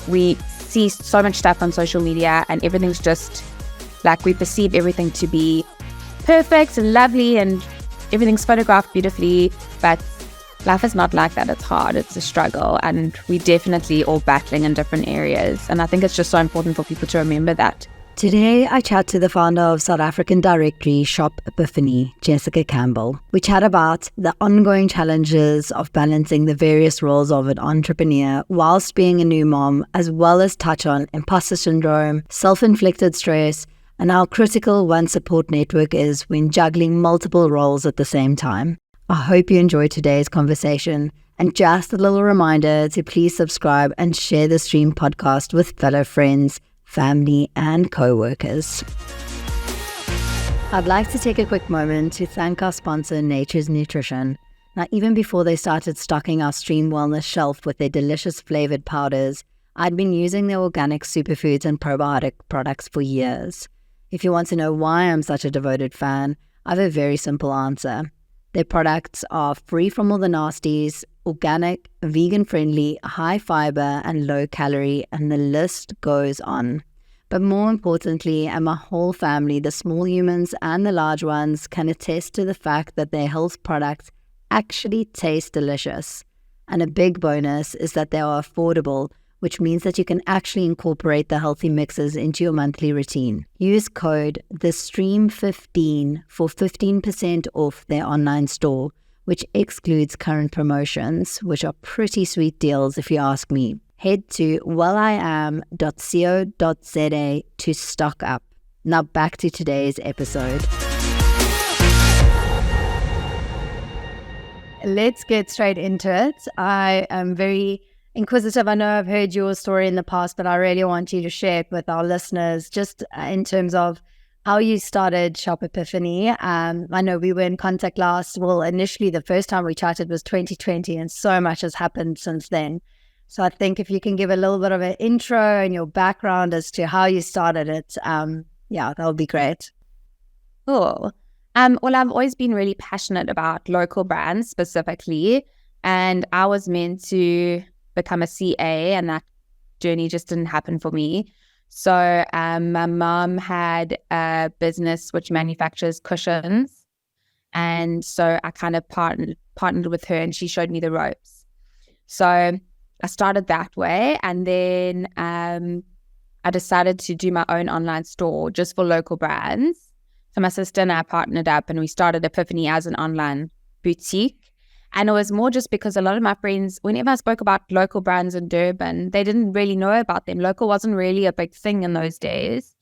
we see so much stuff on social media and everything's just like, we perceive everything to be perfect and lovely and everything's photographed beautifully, but life is not like that. It's hard, it's a struggle, and we definitely all battling in different areas. And I think it's just so important for people to remember that. Today, I chat to the founder of South African directory shop Epiphany, Jessica Campbell. We chat about the ongoing challenges of balancing the various roles of an entrepreneur whilst being a new mom, as well as touch on imposter syndrome, self-inflicted stress, and how critical one support network is when juggling multiple roles at the same time. I hope you enjoyed today's conversation. And just a little reminder to please subscribe and share the stream podcast with fellow friends, family, and co-workers. I'd like to take a quick moment to thank our sponsor, Nature's Nutrition. Now, even before they started stocking our Stream Wellness shelf with their delicious flavored powders, I'd been using their organic superfoods and probiotic products for years. If you want to know why I'm such a devoted fan, I have a very simple answer. Their products are free from all the nasties, organic, vegan-friendly, high fiber, and low calorie, and the list goes on. But more importantly, and my whole family, the small humans and the large ones, can attest to the fact that their health products actually taste delicious. And a big bonus is that they are affordable, which means that you can actually incorporate the healthy mixes into your monthly routine. Use code TheStream15 for 15% off their online store, which excludes current promotions, which are pretty sweet deals if you ask me. Head to welliam.co.za to stock up. Now back to today's episode. Let's get straight into it. I am very inquisitive. I know I've heard your story in the past, but I really want you to share it with our listeners, just in terms of how you started Shop Epiphany. I know we were in contact initially the first time we chatted was 2020, and so much has happened since then. So I think if you can give a little bit of an intro and your background as to how you started it, that would be great. Cool. Well, I've always been really passionate about local brands specifically, and I was meant to become a CA, and that journey just didn't happen for me. So my mom had a business which manufactures cushions, and so I kind of partnered with her, and she showed me the ropes. So I started that way, and then I decided to do my own online store just for local brands. So my sister and I partnered up, and we started Epiphany as an online boutique. And it was more just because a lot of my friends, whenever I spoke about local brands in Durban, they didn't really know about them. Local wasn't really a big thing in those days.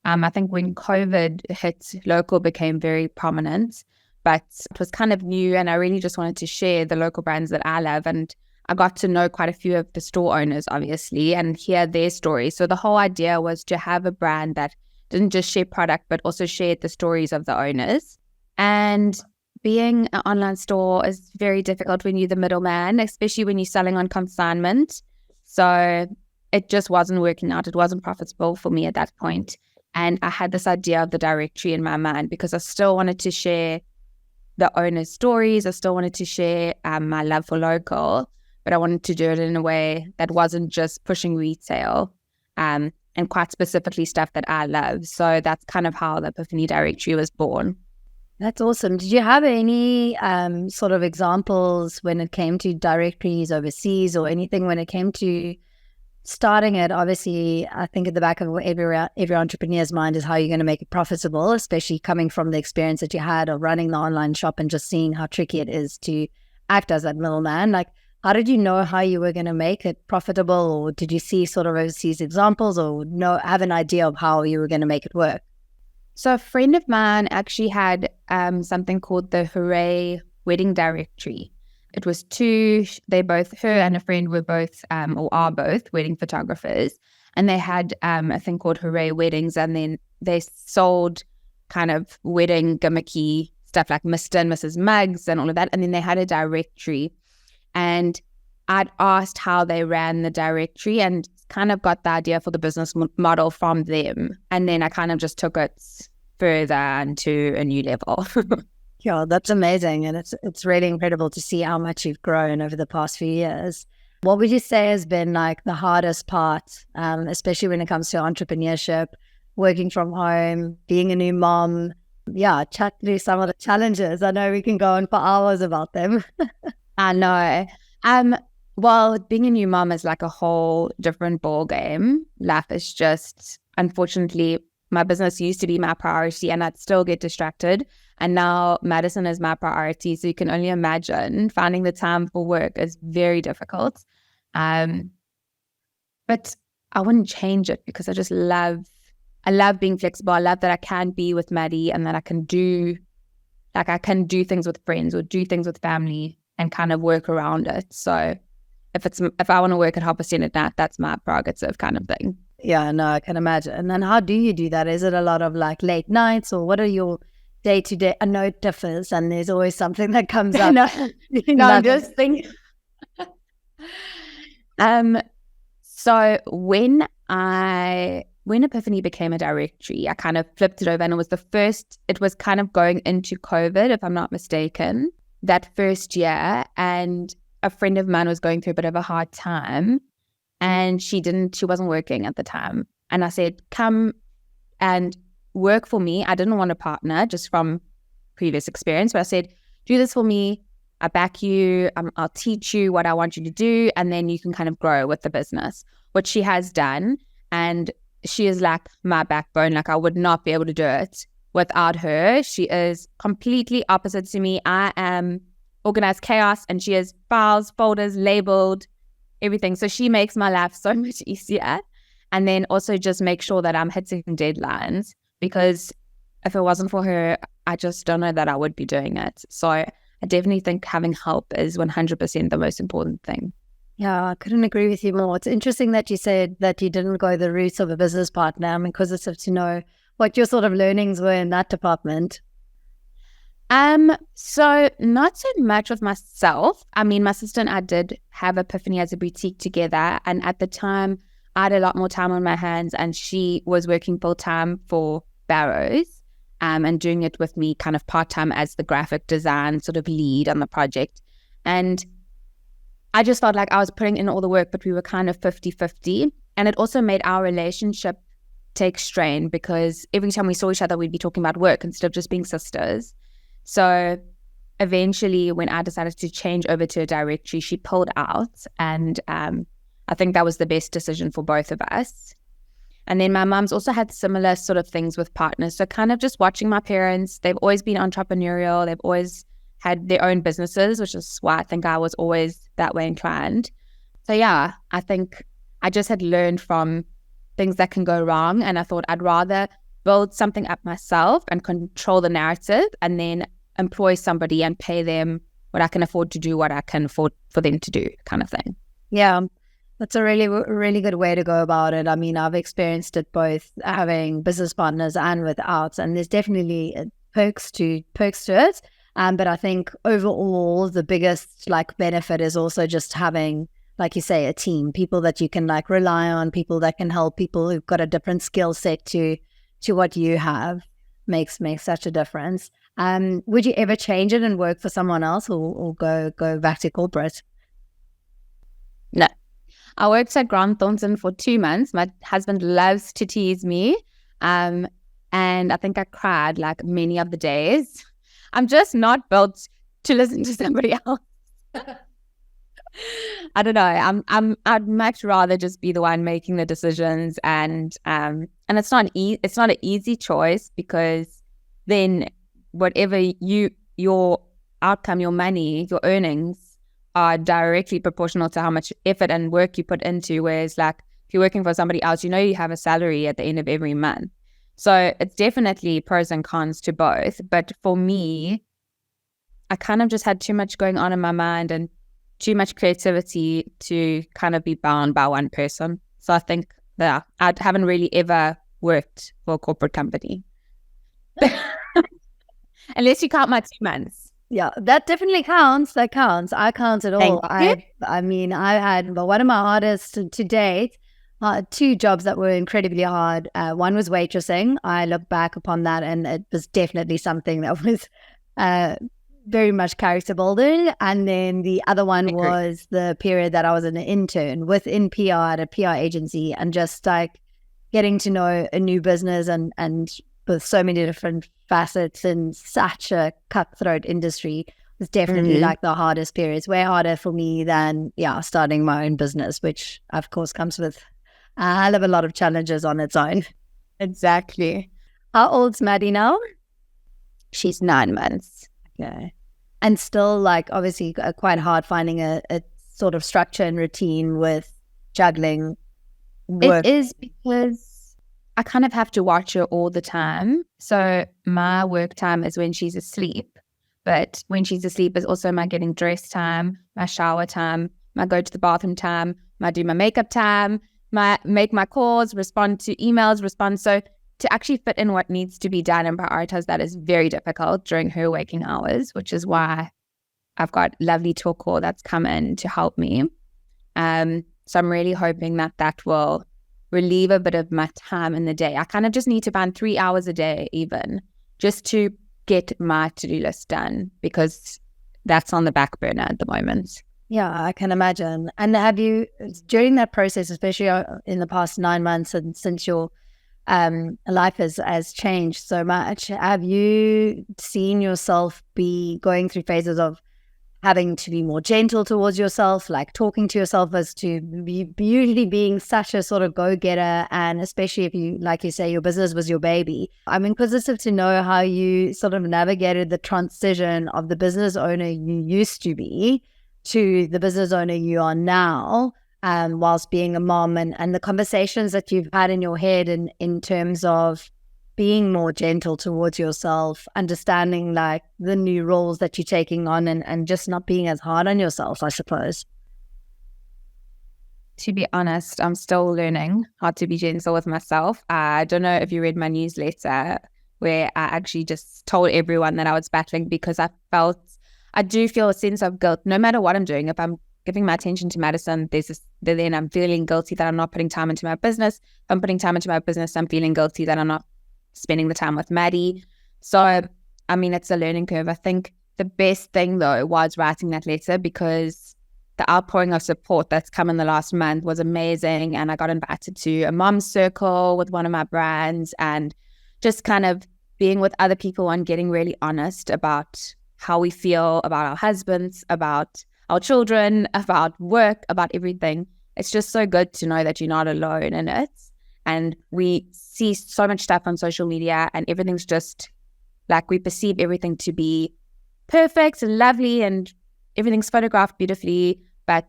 I think when COVID hit, local became very prominent, but it was kind of new, and I really just wanted to share the local brands that I love. And I got to know quite a few of the store owners, obviously, and hear their stories. So the whole idea was to have a brand that didn't just share product, but also shared the stories of the owners. And being an online store is very difficult when you're the middleman, especially when you're selling on consignment. So it just wasn't working out. It wasn't profitable for me at that point. And I had this idea of the directory in my mind because I still wanted to share the owner's stories. I still wanted to share my love for local, but I wanted to do it in a way that wasn't just pushing retail and quite specifically stuff that I love. So that's kind of how the Epiphany directory was born. That's awesome. Did you have any sort of examples when it came to directories overseas or anything when it came to starting it? Obviously, I think at the back of every entrepreneur's mind is how you're going to make it profitable, especially coming from the experience that you had of running the online shop and just seeing how tricky it is to act as that middleman. Like, how did you know how you were going to make it profitable, or did you see sort of overseas examples, or have an idea of how you were going to make it work? So a friend of mine actually had something called the Hooray Wedding Directory. It was her and a friend were both, or are both, wedding photographers. And they had a thing called Hooray Weddings, and then they sold kind of wedding gimmicky stuff like Mr. and Mrs. Mugs and all of that. And then they had a directory. And I'd asked how they ran the directory and kind of got the idea for the business model from them. And then I kind of just took it further and to a new level. Yeah, that's amazing. And it's really incredible to see how much you've grown over the past few years. What would you say has been like the hardest part, especially when it comes to entrepreneurship, working from home, being a new mom? Yeah, chat through some of the challenges. I know we can go on for hours about them. I know. Well, being a new mom is like a whole different ball game. Life is just, unfortunately, my business used to be my priority and I'd still get distracted. And now Madison is my priority. So you can only imagine finding the time for work is very difficult. But I wouldn't change it because I love being flexible. I love that I can be with Maddie and that I can do things with friends or do things with family and kind of work around it. So if I want to work at 100% at night, that's my prerogative kind of thing. Yeah, no, I can imagine. And then how do you do that? Is it a lot of like late nights, or what are your day-to-day? I know it differs and there's always something that comes up. No, I'm just thinking. So when Epiphany became a directory, I kind of flipped it over, and it was kind of going into COVID, if I'm not mistaken, that first year. And a friend of mine was going through a bit of a hard time, and she wasn't working at the time. And I said, come and work for me. I didn't want a partner just from previous experience, but I said, do this for me. I back you. I'll teach you what I want you to do. And then you can kind of grow with the business, which she has done. And she is like my backbone. Like I would not be able to do it without her. She is completely opposite to me. I am organized chaos and she has files, folders, labeled, everything. So she makes my life so much easier. And then also just make sure that I'm hitting deadlines, because if it wasn't for her, I just don't know that I would be doing it. So I definitely think having help is 100% the most important thing. Yeah, I couldn't agree with you more. It's interesting that you said that you didn't go the route of a business partner. I'm inquisitive to know what your sort of learnings were in that department. So not so much with myself. I mean, my sister and I did have Epiphany as a boutique together. And at the time, I had a lot more time on my hands, and she was working full time for Barrows, and doing it with me kind of part-time as the graphic design sort of lead on the project. And I just felt like I was putting in all the work, but we were kind of 50-50. And it also made our relationship take strain, because every time we saw each other, we'd be talking about work instead of just being sisters. So eventually, when I decided to change over to a directory, she pulled out. And I think that was the best decision for both of us. And then my mum's also had similar sort of things with partners. So kind of just watching my parents, they've always been entrepreneurial. They've always had their own businesses, which is why I think I was always that way inclined. So yeah, I think I just had learned from things that can go wrong. And I thought I'd rather build something up myself and control the narrative, and then employ somebody and pay them what I can afford to do, what I can afford for them to do, kind of thing. Yeah, that's a really, really good way to go about it. I mean, I've experienced it both having business partners and without, and there's definitely perks to it. But I think overall, the biggest like benefit is also just having, like you say, a team, people that you can like rely on, people that can help, people who've got a different skill set to what you have makes such a difference. Would you ever change it and work for someone else, or go back to corporate? No. I worked at Grant Thornton for 2 months. My husband loves to tease me. And I think I cried like many of the days. I'm just not built to listen to somebody else. I don't know. I'd much rather just be the one making the decisions, and it's not an easy choice, because then whatever your outcome, your money, your earnings are directly proportional to how much effort and work you put into. Whereas like if you're working for somebody else, you have a salary at the end of every month. So it's definitely pros and cons to both. But for me, I kind of just had too much going on in my mind and too much creativity to kind of be bound by one person. So I think that I haven't really ever worked for a corporate company. Unless you count my 2 months. Yeah, that definitely counts. That counts. I count it all. I mean, I had one of my hardest to date, 2 jobs that were incredibly hard. One was waitressing. I look back upon that, and it was definitely something that was very much character building. And then the other one Agree. was the period that I was an intern within PR at a PR agency, and just like getting to know a new business and with so many different facets in such a cutthroat industry was definitely like the hardest period. It's way harder for me than starting my own business, which of course comes with a hell of a lot of challenges on its own. Exactly. How old's Maddie now? She's 9 months. Okay. And still, like, obviously quite hard finding a sort of structure and routine with juggling work. It is because I kind of have to watch her all the time. So my work time is when she's asleep. But when she's asleep is also my getting dressed time, my shower time, my go to the bathroom time, my do my makeup time, my make my calls, respond to emails, So to actually fit in what needs to be done and prioritize that is very difficult during her waking hours, which is why I've got lovely Talkcall that's come in to help me. So I'm really hoping that will relieve a bit of my time in the day. I kind of just need to find 3 hours a day even just to get my to-do list done, because that's on the back burner at the moment. Yeah, I can imagine. And have you, during that process, especially in the past 9 months and since your life has changed so much, have you seen yourself be going through phases of having to be more gentle towards yourself, like talking to yourself as to be usually being such a sort of go-getter, and especially if you, like you say, your business was your baby? I'm inquisitive to know how you sort of navigated the transition of the business owner you used to be to the business owner you are now, whilst being a mom, and the conversations that you've had in your head in terms of being more gentle towards yourself, understanding like the new roles that you're taking on, and just not being as hard on yourself, I suppose. To be honest, I'm still learning how to be gentle with myself. I don't know if you read my newsletter where I actually just told everyone that I was battling, because I do feel a sense of guilt no matter what I'm doing. If I'm giving my attention to Madison, then I'm feeling guilty that I'm not putting time into my business. If I'm putting time into my business, I'm feeling guilty that I'm not spending the time with Maddie. So, I mean, it's a learning curve. I think the best thing, though, was writing that letter, because the outpouring of support that's come in the last month was amazing. And I got invited to a mom's circle with one of my brands, and just kind of being with other people and getting really honest about how we feel about our husbands, about our children, about work, about everything. It's just so good to know that you're not alone in it. And we see so much stuff on social media, and everything's just like, we perceive everything to be perfect and lovely and everything's photographed beautifully, but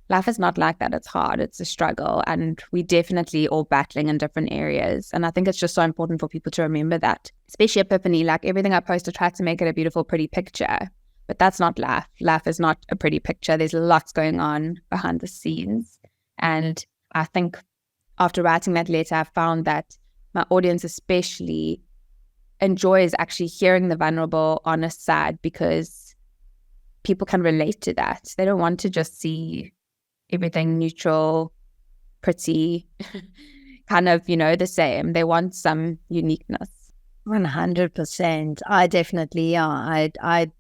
life is not like that. It's hard. It's a struggle, and we definitely all battling in different areas. And I think it's just so important for people to remember that, especially Epiphany. Like, everything I post, I try to make it a beautiful, pretty picture, but that's not life. Life is not a pretty picture. There's lots going on behind the scenes. And I think after writing that letter, I found that my audience especially enjoys actually hearing the vulnerable, honest side, because people can relate to that. They don't want to just see everything neutral, pretty, kind of, the same. They want some uniqueness. 100%. I definitely, I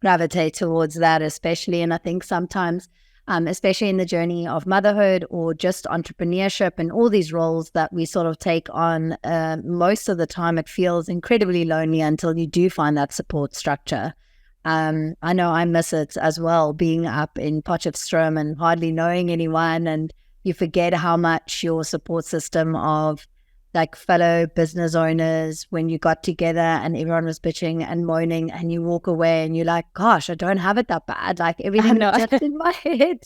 gravitate towards that, especially. And I think sometimes, especially in the journey of motherhood or just entrepreneurship and all these roles that we sort of take on, most of the time it feels incredibly lonely until you do find that support structure. I know I miss it as well, being up in Potchefstroom and hardly knowing anyone, and you forget how much your support system of like fellow business owners, when you got together and everyone was bitching and moaning, and you walk away and you're like, gosh, I don't have it that bad. Like, everything is just in my head.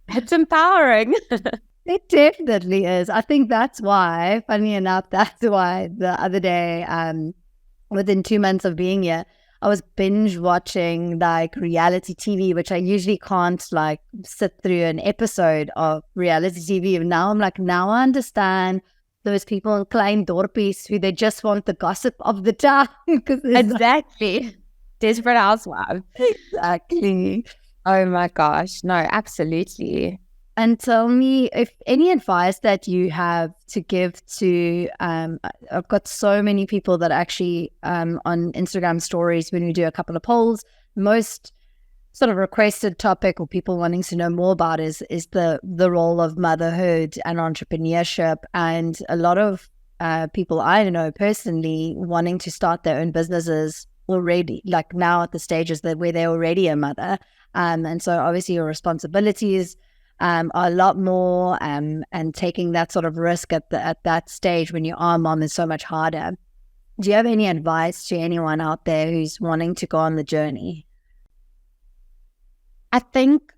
It's empowering. It definitely is. I think that's why, funny enough, that's why the other day, within 2 months of being here, I was binge watching like reality TV, which I usually can't like sit through an episode of reality TV. And now I'm like, now I understand those people in klein dorpies who they just want the gossip of the town. Exactly. Desperate housewives. Exactly. Oh my gosh. No, absolutely. And tell me if any advice that you have to give to, I've got so many people that actually on Instagram stories, when we do a couple of polls, most sort of requested topic or people wanting to know more about is the role of motherhood and entrepreneurship, and a lot of people I know personally wanting to start their own businesses already, like now at the stages that where they're already a mother, and so obviously your responsibilities are a lot more, and taking that sort of risk at that stage when you are a mom is so much harder. Do you have any advice to anyone out there who's wanting to go on the journey? I think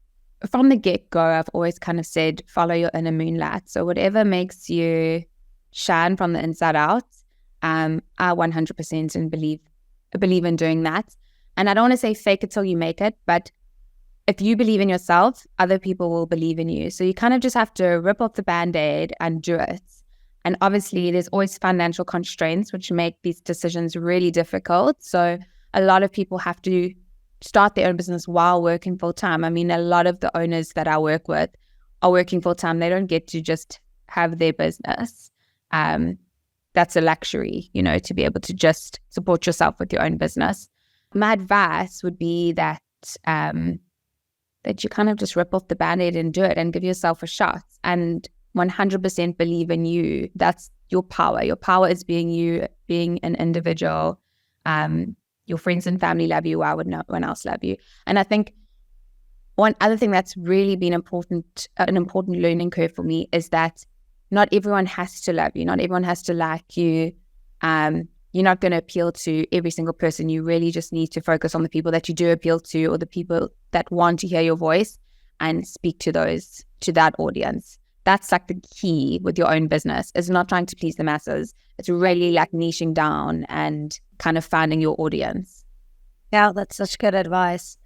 from the get-go, I've always kind of said, follow your inner moonlight. So whatever makes you shine from the inside out, I 100% and believe in doing that. And I don't want to say fake it till you make it, but if you believe in yourself, other people will believe in you. So you kind of just have to rip off the Band-Aid and do it. And obviously there's always financial constraints, which make these decisions really difficult. So a lot of people have to start their own business while working full-time. I mean, a lot of the owners that I work with are working full-time. They don't get to just have their business. That's a luxury, to be able to just support yourself with your own business. My advice would be that you kind of just rip off the Band-Aid and do it and give yourself a shot and 100% believe in you. That's your power. Your power is being you, being an individual. Your friends and family love you. Why would no one else love you? And I think one other thing that's really been an important learning curve for me is that not everyone has to love you. Not everyone has to like you. You're not going to appeal to every single person. You really just need to focus on the people that you do appeal to, or the people that want to hear your voice, and speak to that audience. That's like the key with your own business, is not trying to please the masses. It's really like niching down and kind of finding your audience. Yeah, that's such good advice.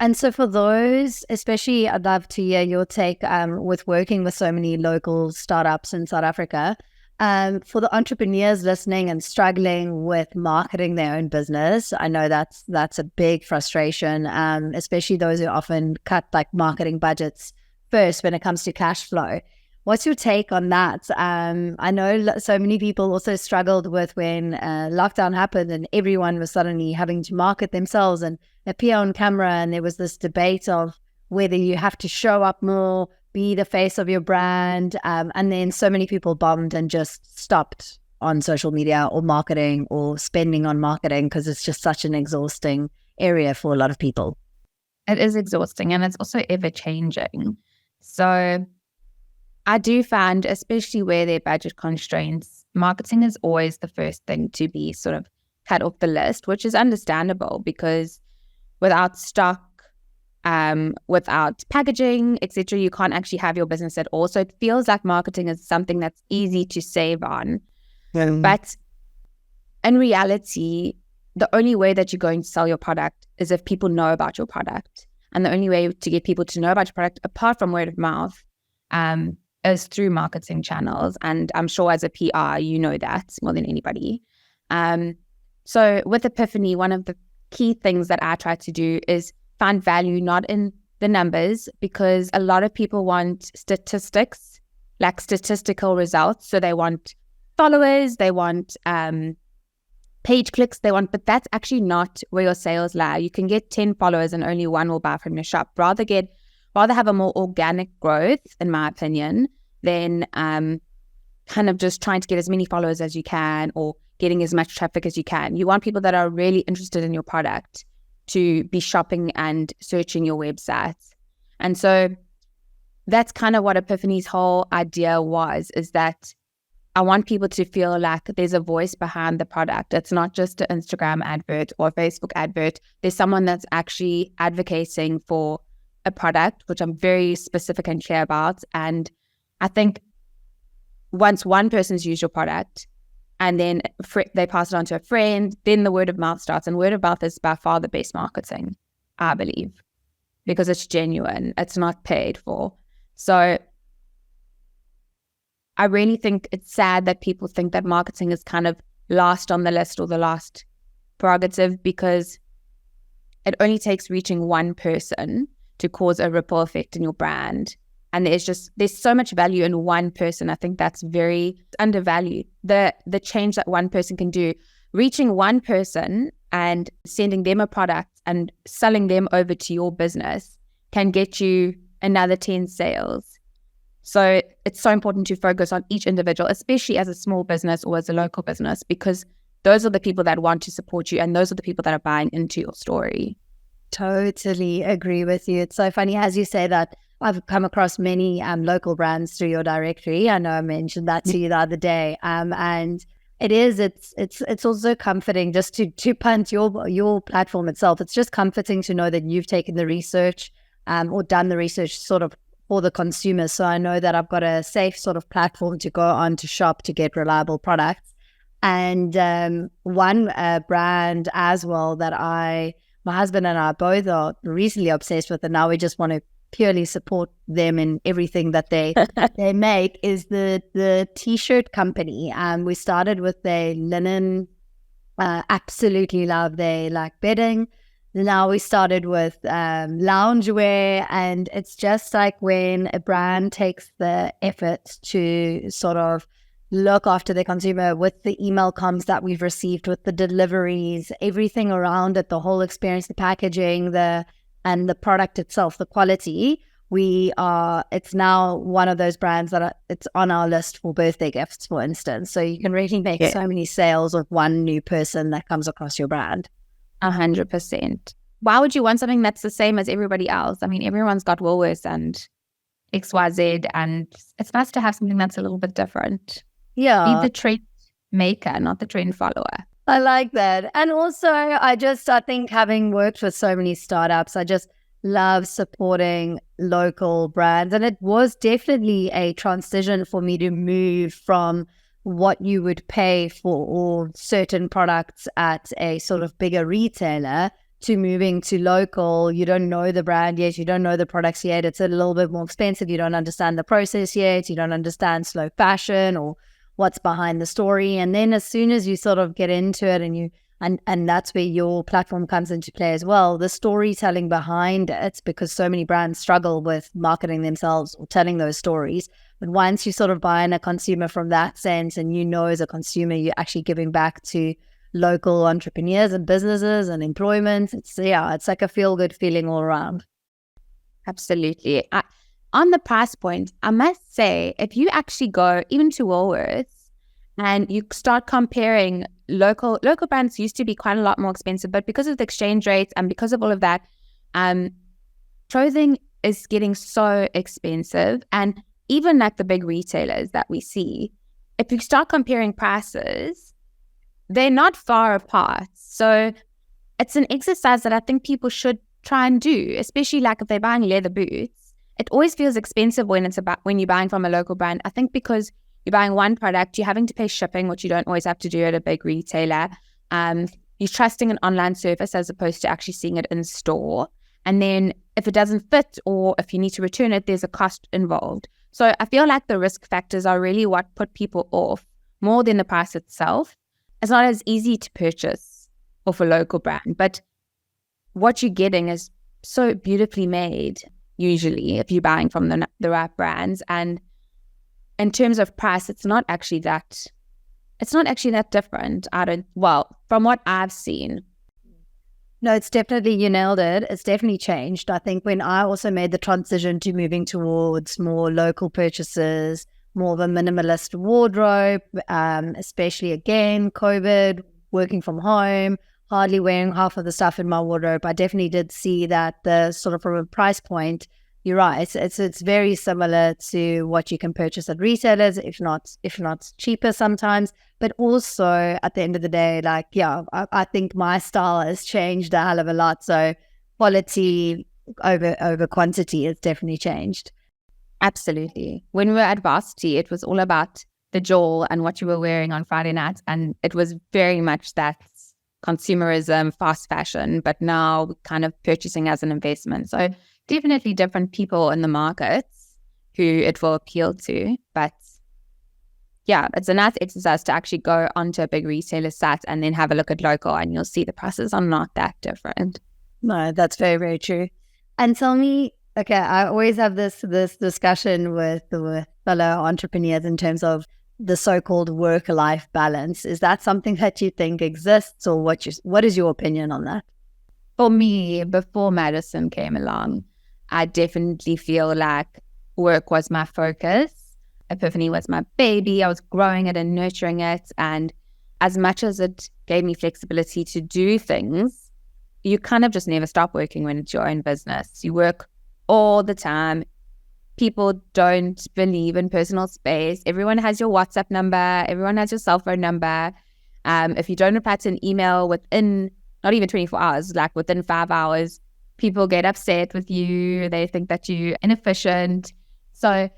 And so for those, especially I'd love to hear your take with working with so many local startups in South Africa. For the entrepreneurs listening and struggling with marketing their own business, I know that's a big frustration, especially those who often cut like marketing budgets first when it comes to cash flow. What's your take on that? I know so many people also struggled with when lockdown happened and everyone was suddenly having to market themselves and appear on camera, and there was this debate of whether you have to show up more, be the face of your brand, and then so many people bombed and just stopped on social media or marketing or spending on marketing because it's just such an exhausting area for a lot of people. It is exhausting, and it's also ever changing. So I do find, especially where there are budget constraints, marketing is always the first thing to be sort of cut off the list, which is understandable because without stock, without packaging, etc., you can't actually have your business at all. So it feels like marketing is something that's easy to save on. But in reality, the only way that you're going to sell your product is if people know about your product. And the only way to get people to know about your product, apart from word of mouth, is through marketing channels. And I'm sure as a PR, you know that more than anybody. So with Epiphany, one of the key things that I try to do is find value not in the numbers, because a lot of people want statistics, like statistical results. So they want followers, they want page clicks, but that's actually not where your sales lie. You can get 10 followers and only one will buy from your shop. Rather have a more organic growth, in my opinion, than kind of just trying to get as many followers as you can or getting as much traffic as you can. You want people that are really interested in your product to be shopping and searching your website. And so that's kind of what Epiphany's whole idea was, is that I want people to feel like there's a voice behind the product. It's not just an Instagram advert or a Facebook advert. There's someone that's actually advocating for a product, which I'm very specific and clear about. And I think once one person's used your product and then they pass it on to a friend, then the word of mouth starts. And word of mouth is by far the best marketing, I believe, because it's genuine. It's not paid for. So I really think it's sad that people think that marketing is kind of last on the list or the last prerogative, because it only takes reaching one person to cause a ripple effect in your brand. And there's so much value in one person. I think that's very undervalued. The change that one person can do, reaching one person and sending them a product and selling them over to your business can get you another 10 sales. So it's so important to focus on each individual, especially as a small business or as a local business, because those are the people that want to support you and those are the people that are buying into your story. Totally agree with you. It's so funny as you say that. I've come across many local brands through your directory. I know I mentioned that to you the other day, and it's also comforting just to punt your platform itself. It's just comforting to know that you've taken the research or done the research sort of for the consumer. So I know that I've got a safe sort of platform to go on to shop to get reliable products. And one brand as well that my husband and I both are recently obsessed with, and now we just want to purely support them in everything that they make, is the t-shirt company. We started with their linen, absolutely love their like bedding. Now we started with loungewear, and it's just like when a brand takes the effort to sort of look after the consumer with the email comms that we've received, with the deliveries, everything around it, the whole experience, the packaging, and the product itself, the quality. It's now one of those brands that it's on our list for birthday gifts, for instance. So you can really make so many sales with one new person that comes across your brand. 100%. Why would you want something that's the same as everybody else? I mean, everyone's got Woolworths and XYZ, and it's nice to have something that's a little bit different. Yeah. Be the trend maker, not the trend follower. I like that. And also, I think having worked with so many startups, I just love supporting local brands. And it was definitely a transition for me to move from what you would pay for all certain products at a sort of bigger retailer to moving to local. You don't know the brand yet. You don't know the products yet. It's a little bit more expensive. You don't understand the process yet. You don't understand slow fashion or what's behind the story. And then as soon as you sort of get into it and that's where your platform comes into play as well, the storytelling behind it, because so many brands struggle with marketing themselves or telling those stories. But once you sort of buy in a consumer from that sense, and you know as a consumer you're actually giving back to local entrepreneurs and businesses and employment, it's like a feel-good feeling all around. Absolutely. On the price point, I must say, if you actually go even to Woolworths and you start comparing local brands used to be quite a lot more expensive, but because of the exchange rates and because of all of that, clothing is getting so expensive. And even like the big retailers that we see, if you start comparing prices, they're not far apart. So it's an exercise that I think people should try and do, especially like if they're buying leather boots. It always feels expensive when you're buying from a local brand. I think because you're buying one product, you're having to pay shipping, which you don't always have to do at a big retailer. You're trusting an online service as opposed to actually seeing it in store. And then if it doesn't fit or if you need to return it, there's a cost involved. So I feel like the risk factors are really what put people off more than the price itself. It's not as easy to purchase off a local brand, but what you're getting is so beautifully made, usually, if you're buying from the right brands. And in terms of price, it's not actually that different. From what I've seen. No, it's definitely, you nailed it. It's definitely changed. I think when I also made the transition to moving towards more local purchases, more of a minimalist wardrobe, especially again, COVID, working from home, hardly wearing half of the stuff in my wardrobe, I definitely did see that the sort of from a price point, you're right. It's very similar to what you can purchase at retailers, if not cheaper sometimes. But also at the end of the day, I think my style has changed a hell of a lot. So quality over quantity has definitely changed. Absolutely. When we were at varsity, it was all about the jewel and what you were wearing on Friday nights, and it was very much that consumerism, fast fashion. But now we're kind of purchasing as an investment. So definitely different people in the markets who it will appeal to. But yeah, it's a nice exercise to actually go onto a big retailer site and then have a look at local, and you'll see the prices are not that different. No, that's very, very true. And tell me, okay, I always have this discussion with fellow entrepreneurs in terms of the so-called work-life balance. Is that something that you think exists, or what is your opinion on that? For me, before Madison came along, I definitely feel like work was my focus. Epiphany was my baby. I was growing it and nurturing it. And as much as it gave me flexibility to do things, you kind of just never stop working when it's your own business. You work all the time. People don't believe in personal space. Everyone has your WhatsApp number. Everyone has your cell phone number. If you don't reply to an email within not even 24 hours, like within 5 hours, people get upset with you. They think that you're inefficient. So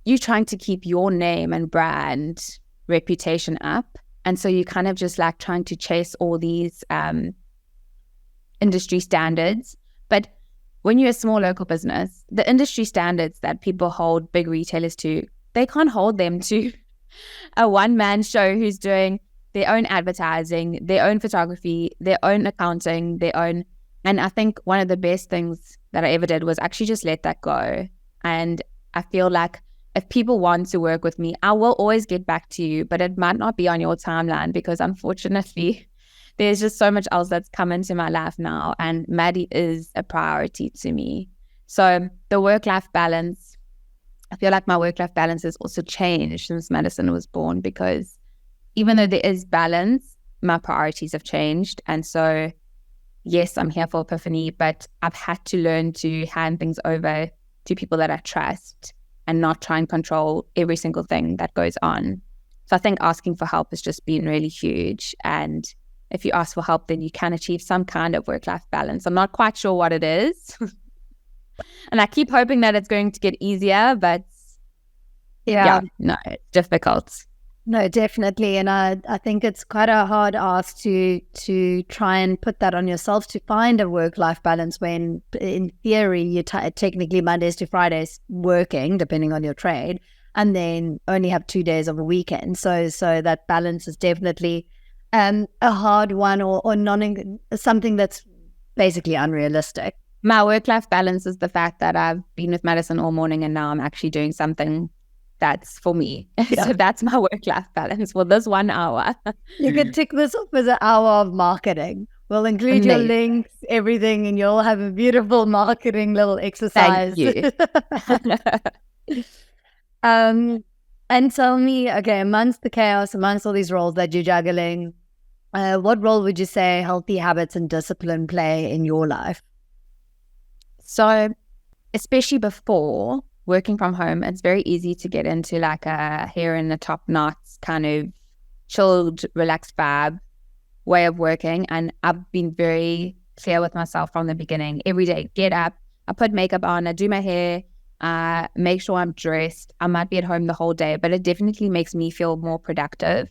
you're trying to keep your name and brand reputation up. And so you kind of just like trying to chase all these industry standards. But when you're a small local business, the industry standards that people hold big retailers to, they can't hold them to a one-man show who's doing their own advertising, their own photography, their own accounting, and I think one of the best things that I ever did was actually just let that go. And I feel like if people want to work with me, I will always get back to you, but it might not be on your timeline because unfortunately there's just so much else that's come into my life now, and Maddie is a priority to me. So the work-life balance, I feel like my work-life balance has also changed since Madison was born, because even though there is balance, my priorities have changed. And so, yes, I'm here for Epiphany, but I've had to learn to hand things over to people that I trust and not try and control every single thing that goes on. So I think asking for help has just been really huge. And if you ask for help, then you can achieve some kind of work-life balance. I'm not quite sure what it is. And I keep hoping that it's going to get easier, but yeah, no, it's difficult. No, definitely. And I think it's quite a hard ask to try and put that on yourself to find a work-life balance when in theory you're technically Mondays to Fridays working, depending on your trade, and then only have 2 days of a weekend. So that balance is definitely a hard one or something that's basically unrealistic. My work-life balance is the fact that I've been with Madison all morning and now I'm actually doing something that's for me. Yeah. So that's my work-life balance for this 1 hour. You could tick this off as an hour of marketing. We'll include your links, everything, and you'll have a beautiful marketing little exercise. Thank you. And tell me, okay, amongst the chaos, amongst all these roles that you're juggling, what role would you say healthy habits and discipline play in your life? So, especially before working from home, it's very easy to get into like a hair in the top knots kind of chilled, relaxed vibe way of working. And I've been very clear with myself from the beginning. Every day, get up, I put makeup on, I do my hair, make sure I'm dressed. I might be at home the whole day, but it definitely makes me feel more productive.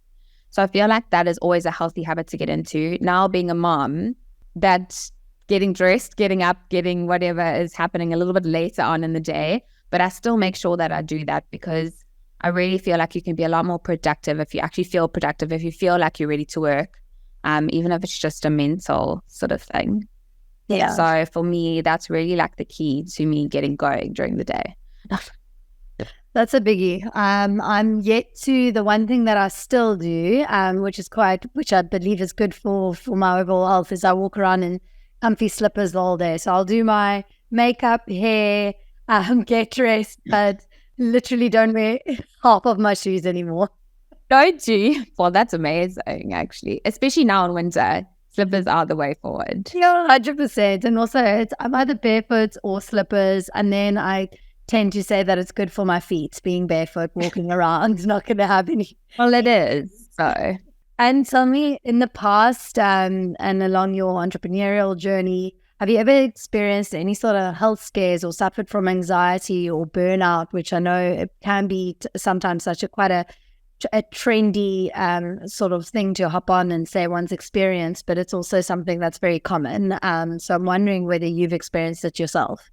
So I feel like that is always a healthy habit to get into. Now being a mom, that's getting dressed, getting up, getting whatever is happening a little bit later on in the day. But I still make sure that I do that because I really feel like you can be a lot more productive if you actually feel productive, if you feel like you're ready to work, even if it's just a mental sort of thing. Yeah. So for me, that's really like the key to me getting going during the day. That's a biggie. I'm yet to, the one thing that I still do, which I believe is good for my overall health, is I walk around in comfy slippers all day. So I'll do my makeup, hair, get dressed, but literally don't wear half of my shoes anymore. Don't you? Well, that's amazing, actually. Especially now in winter, slippers are the way forward. Yeah, 100%. And also, I'm either barefoot or slippers, and then I tend to say that it's good for my feet. Being barefoot, walking around is not going to have any. Well, it is. So, and tell me, in the past and along your entrepreneurial journey, have you ever experienced any sort of health scares or suffered from anxiety or burnout, which I know it can be sometimes such quite a trendy sort of thing to hop on and say one's experience, but it's also something that's very common. So I'm wondering whether you've experienced it yourself.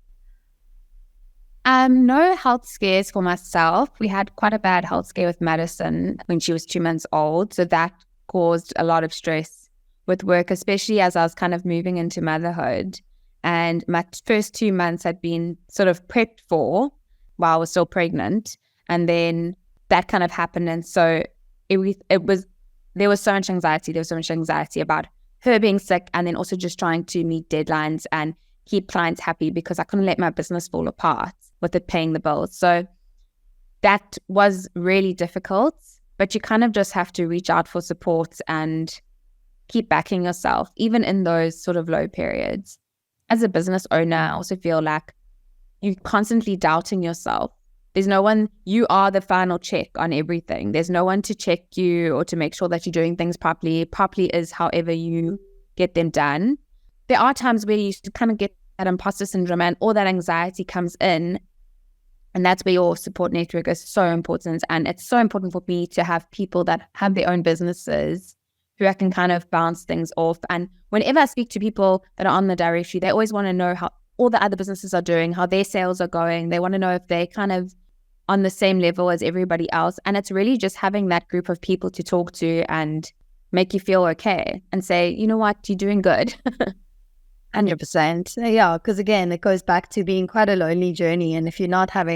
No health scares for myself. We had quite a bad health scare with Madison when she was 2 months old. So that caused a lot of stress with work, especially as I was kind of moving into motherhood. And my first 2 months had been sort of prepped for while I was still pregnant. And then that kind of happened. And so there was so much anxiety. There was so much anxiety about her being sick, and then also just trying to meet deadlines and keep clients happy, because I couldn't let my business fall apart with it paying the bills. So that was really difficult, but you kind of just have to reach out for support and keep backing yourself, even in those sort of low periods. As a business owner, I also feel like you're constantly doubting yourself. There's no one, you are the final check on everything. There's no one to check you or to make sure that you're doing things properly. Properly is however you get them done. There are times where you kind of get that imposter syndrome and all that anxiety comes in. And that's where your support network is so important. And it's so important for me to have people that have their own businesses who I can kind of bounce things off. And whenever I speak to people that are on the directory, they always want to know how all the other businesses are doing, how their sales are going. They want to know if they're kind of on the same level as everybody else. And it's really just having that group of people to talk to and make you feel okay and say, you know what, you're doing good. 100%. Yeah, because again, it goes back to being quite a lonely journey. And if you don't have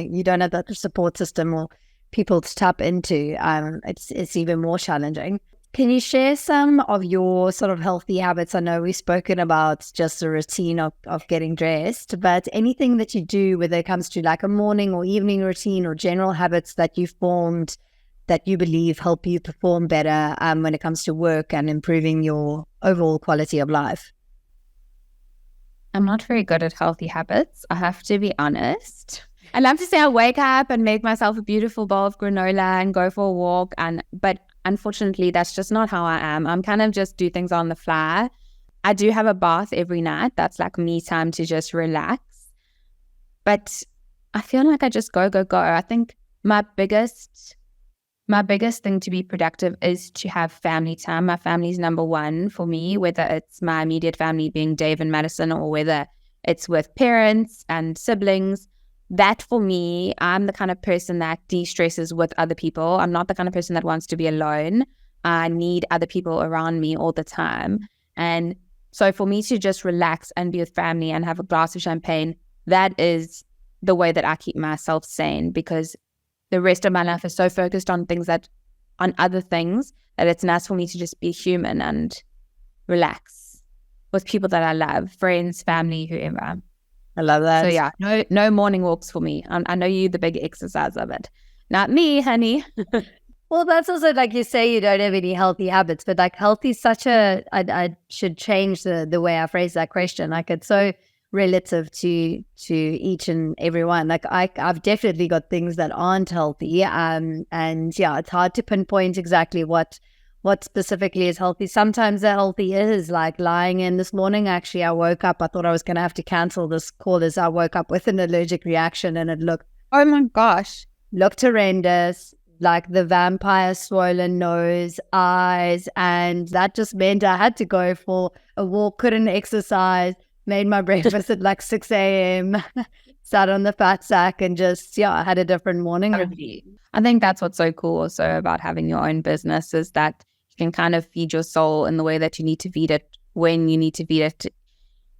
that support system or people to tap into, it's even more challenging. Can you share some of your sort of healthy habits? I know we've spoken about just the routine of getting dressed, but anything that you do, whether it comes to like a morning or evening routine or general habits that you've formed that you believe help you perform better when it comes to work and improving your overall quality of life? I'm not very good at healthy habits, I have to be honest. I love to say I wake up and make myself a beautiful bowl of granola and go for a walk, but unfortunately, that's just not how I am. I'm kind of just do things on the fly. I do have a bath every night. That's like me time to just relax. But I feel like I just go. I think my biggest thing to be productive is to have family time. My family's number one for me, whether it's my immediate family being Dave and Madison or whether it's with parents and siblings. That for me, I'm the kind of person that de-stresses with other people. I'm not the kind of person that wants to be alone. I need other people around me all the time. And so for me to just relax and be with family and have a glass of champagne, that is the way that I keep myself sane, because the rest of my life is so focused on other things that it's nice for me to just be human and relax with people that I love, friends, family, whoever. I love that. So yeah, no morning walks for me. I know you the big exercise of it. Not me, honey. Well, that's also like you say, you don't have any healthy habits, but like healthy is such I should change the way I phrase that question. Like it's so relative to each and everyone. Like I've definitely got things that aren't healthy. And yeah, it's hard to pinpoint exactly what specifically is healthy. Sometimes the healthy is like lying in. This morning, actually, I woke up. I thought I was going to have to cancel this call as I woke up with an allergic reaction, and it looked, oh my gosh, looked horrendous, like the vampire swollen nose, eyes. And that just meant I had to go for a walk, couldn't exercise, made my breakfast at like 6 a.m., sat on the fat sack and just, I had a different morning. I think that's what's so cool also about having your own business is that you can kind of feed your soul in the way that you need to feed it when you need to feed it.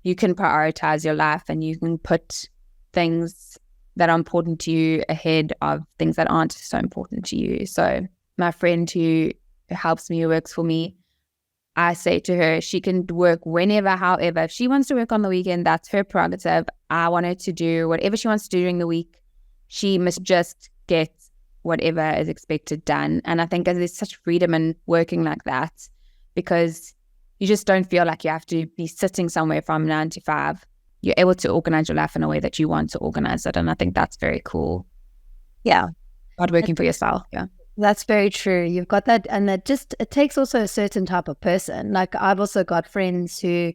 You can prioritize your life and you can put things that are important to you ahead of things that aren't so important to you. So my friend who helps me, who works for me, I say to her, she can work whenever, however. If she wants to work on the weekend, that's her prerogative. I want her to do whatever she wants to do during the week. She must just get whatever is expected done. And I think there's such freedom in working like that, because you just don't feel like you have to be sitting somewhere from 9 to 5. You're able to organize your life in a way that you want to organize it. And I think that's very cool. Yeah. About working for yourself. Yeah. That's very true. You've got that. And that just, it takes also a certain type of person. Like I've also got friends who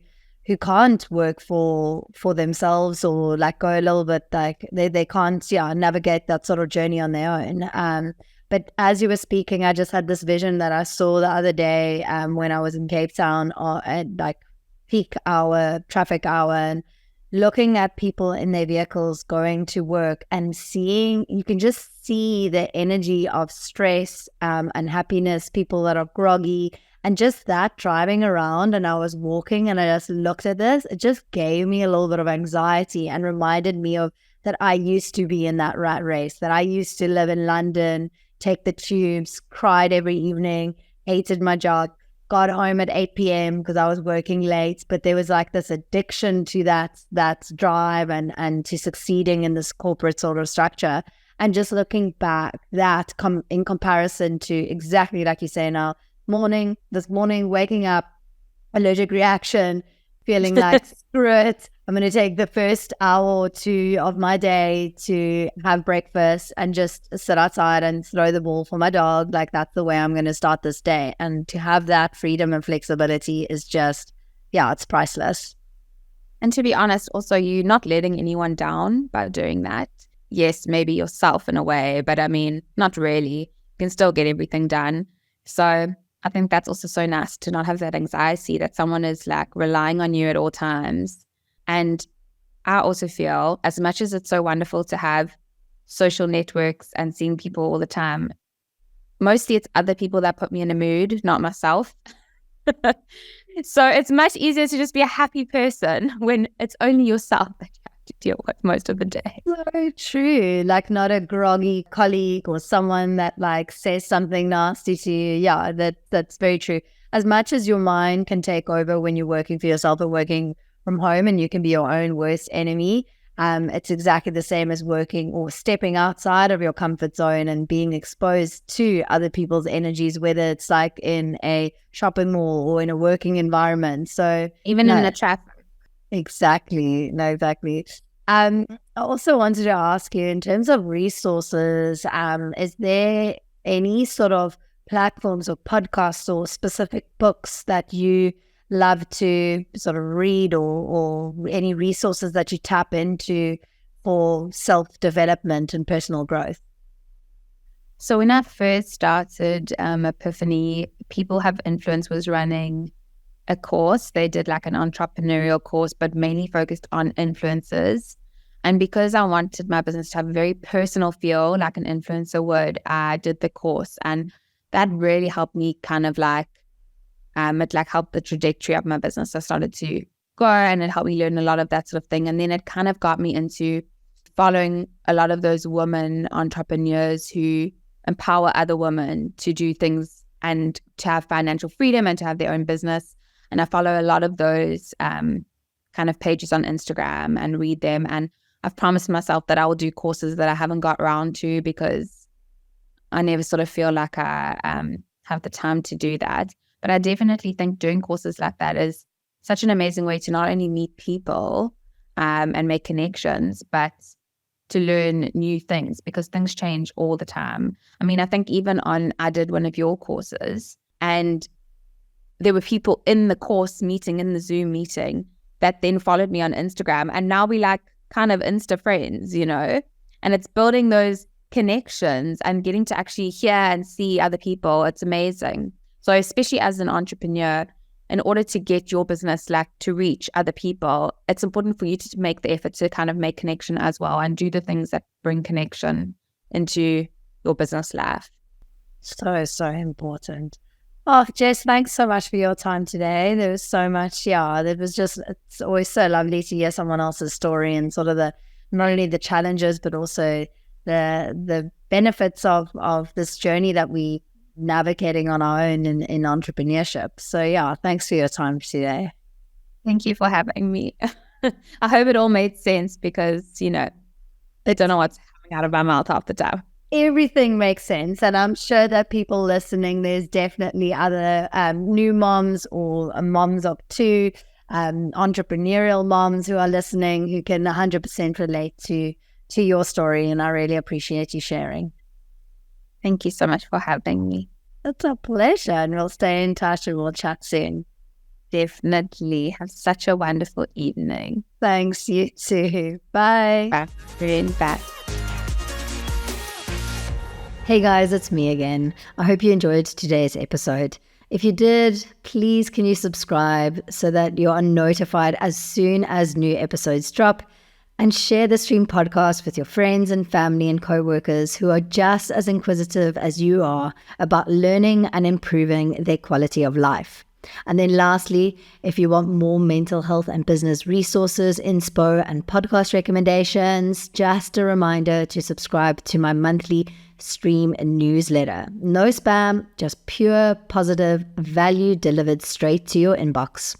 can't work for themselves, or like go a little bit like they can't navigate that sort of journey on their own. But as you were speaking, I just had this vision that I saw the other day when I was in Cape Town at like peak hour, traffic hour, and looking at people in their vehicles going to work and seeing, you can just see the energy of stress and happiness, people that are groggy, and just that driving around. And I was walking and I just looked at this. It just gave me a little bit of anxiety and reminded me of that I used to be in that rat race, that I used to live in London, take the tubes, cried every evening, hated my job, got home at 8 p.m. because I was working late. But there was like this addiction to that drive and to succeeding in this corporate sort of structure. And just looking back, in comparison to exactly like you say now, this morning, waking up, allergic reaction, feeling like, screw it, I'm going to take the first hour or two of my day to have breakfast and just sit outside and throw the ball for my dog. Like, that's the way I'm going to start this day. And to have that freedom and flexibility is just, it's priceless. And to be honest, also, you're not letting anyone down by doing that. Yes, maybe yourself in a way, but I mean, not really. You can still get everything done. So I think that's also so nice to not have that anxiety that someone is like relying on you at all times. And I also feel, as much as it's so wonderful to have social networks and seeing people all the time, mostly it's other people that put me in a mood, not myself. So it's much easier to just be a happy person when it's only yourself that you have to deal with most of the day. So true. Like, not a groggy colleague or someone that like says something nasty to you. Yeah, that's very true. As much as your mind can take over when you're working for yourself or working from home, and you can be your own worst enemy, it's exactly the same as working or stepping outside of your comfort zone and being exposed to other people's energies, whether it's like in a shopping mall or in a working environment. So even in the traffic. Exactly. No, exactly. I also wanted to ask you, in terms of resources, is there any sort of platforms or podcasts or specific books that you love to sort of read, or any resources that you tap into for self-development and personal growth? So when I first started Epiphany, People Have Influence was running a course. They did like an entrepreneurial course, but mainly focused on influencers. And because I wanted my business to have a very personal feel, like an influencer would, I did the course. And that really helped me kind of like, it like helped the trajectory of my business. I started to go, and it helped me learn a lot of that sort of thing. And then it kind of got me into following a lot of those women entrepreneurs who empower other women to do things and to have financial freedom and to have their own business. And I follow a lot of those kind of pages on Instagram and read them. And I've promised myself that I will do courses that I haven't got around to, because I never sort of feel like I have the time to do that. But I definitely think doing courses like that is such an amazing way to not only meet people and make connections, but to learn new things, because things change all the time. I mean, I think even I did one of your courses, and there were people in the course meeting, in the Zoom meeting, that then followed me on Instagram. And now we like kind of Insta friends, you know, and it's building those connections and getting to actually hear and see other people. It's amazing. So especially as an entrepreneur, in order to get your business like to reach other people, it's important for you to make the effort to kind of make connection as well and do the things that bring connection into your business life. So important. Oh, Jess, thanks so much for your time today. There was so much, it's always so lovely to hear someone else's story and sort of not only the challenges, but also the benefits of this journey that we navigating on our own in entrepreneurship. So thanks for your time today. Thank you for having me. I hope it all made sense, because, I don't know what's coming out of my mouth half the time. Everything makes sense. And I'm sure that people listening, there's definitely other new moms or moms of two, entrepreneurial moms who are listening, who can 100% relate to your story. And I really appreciate you sharing. Thank you so much for having me. It's a pleasure, and we'll stay in touch and we'll chat soon. Definitely. Have such a wonderful evening. Thanks, you too. Bye. Bye. Hey guys, it's me again. I hope you enjoyed today's episode. If you did, please can you subscribe so that you are notified as soon as new episodes drop, and share the Stream podcast with your friends and family and co-workers who are just as inquisitive as you are about learning and improving their quality of life. And then lastly, if you want more mental health and business resources, inspo, and podcast recommendations, just a reminder to subscribe to my monthly stream newsletter. No spam, just pure positive value delivered straight to your inbox.